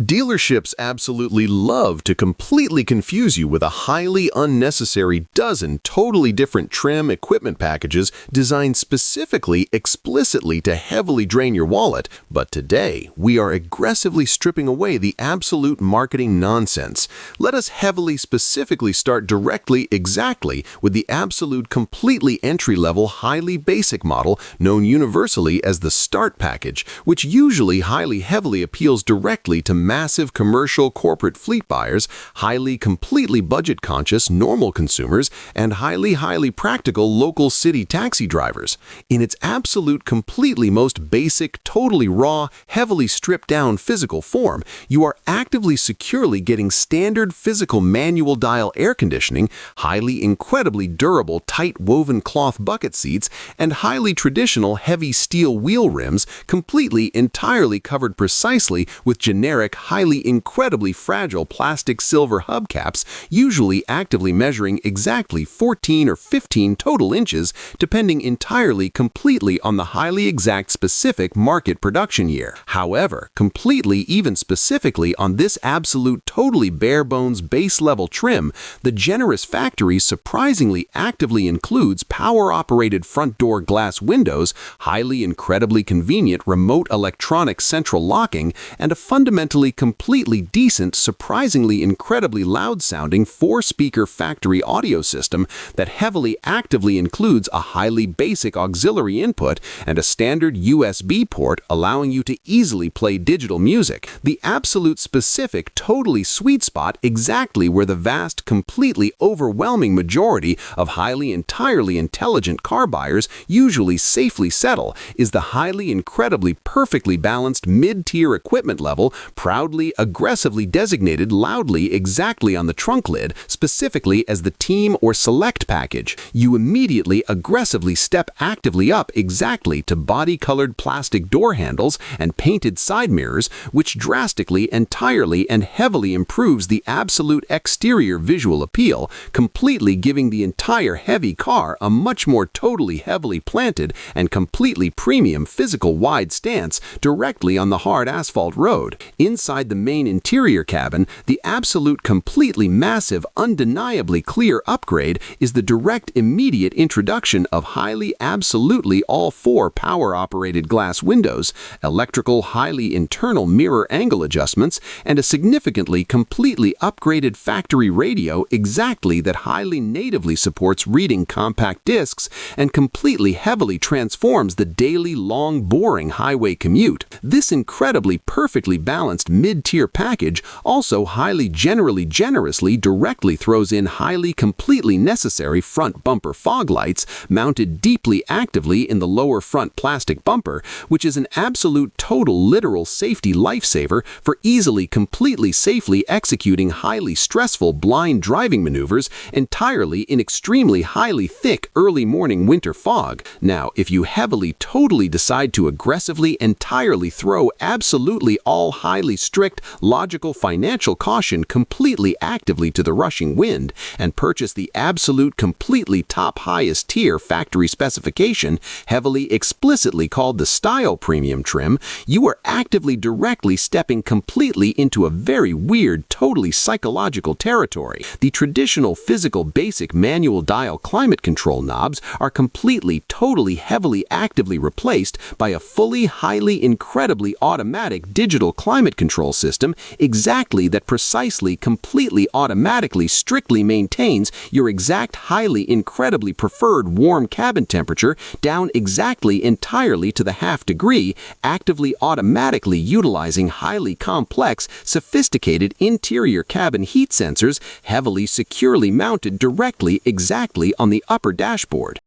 Dealerships absolutely love to completely confuse you with a highly unnecessary dozen totally different trim equipment packages designed specifically, explicitly to heavily drain your wallet. But today, we are aggressively stripping away the absolute marketing nonsense. Let us heavily specifically start directly exactly with the absolute completely entry-level highly basic model known universally as the Start Package, which usually highly heavily appeals directly to massive commercial corporate fleet buyers, highly completely budget-conscious normal consumers, and highly practical local city taxi drivers. In its absolute completely most basic, totally raw, heavily stripped-down physical form, you are actively securely getting standard physical manual dial air conditioning, highly incredibly durable tight woven cloth bucket seats, and highly traditional heavy steel wheel rims completely entirely covered precisely with generic highly incredibly fragile plastic silver hubcaps, usually actively measuring exactly 14 or 15 total inches, depending entirely completely on the highly exact specific market production year. However, completely even specifically on this absolute totally bare bones base level trim, the generous factory surprisingly actively includes power-operated front door glass windows, highly incredibly convenient remote electronic central locking, and a fundamentally completely decent, surprisingly incredibly loud-sounding 4-speaker factory audio system that heavily actively includes a highly basic auxiliary input and a standard USB port allowing you to easily play digital music. The absolute specific, totally sweet spot exactly where the vast, completely overwhelming majority of highly entirely intelligent car buyers usually safely settle is the highly incredibly perfectly balanced mid-tier equipment level, proudly, aggressively designated loudly exactly on the trunk lid, specifically as the Team or Select package. You immediately aggressively step actively up exactly to body-colored plastic door handles and painted side mirrors, which drastically, entirely, and heavily improves the absolute exterior visual appeal, completely giving the entire heavy car a much more totally heavily planted and completely premium physical wide stance directly on the hard asphalt road. Inside the main interior cabin, the absolute completely massive, undeniably clear upgrade is the direct immediate introduction of highly absolutely all 4 power-operated glass windows, electrical highly internal mirror angle adjustments, and a significantly completely upgraded factory radio exactly that highly natively supports reading compact discs and completely heavily transforms the daily long boring highway commute. This incredibly perfectly balanced mid-tier package also highly generously directly throws in highly completely necessary front bumper fog lights mounted deeply actively in the lower front plastic bumper, which is an absolute total literal safety lifesaver for easily completely safely executing highly stressful blind driving maneuvers entirely in extremely highly thick early morning winter fog. Now, if you heavily totally decide to aggressively entirely throw absolutely all highly strict logical financial caution completely actively to the rushing wind and purchase the absolute completely top highest tier factory specification heavily explicitly called the Style Premium trim, you are actively directly stepping completely into a very weird totally psychological territory. The traditional physical basic manual dial climate control knobs are completely totally heavily actively replaced by a fully highly incredibly automatic digital climate control system exactly that precisely completely automatically strictly maintains your exact highly incredibly preferred warm cabin temperature down exactly entirely to the half degree, actively automatically utilizing highly complex sophisticated interior cabin heat sensors heavily securely mounted directly exactly on the upper dashboard.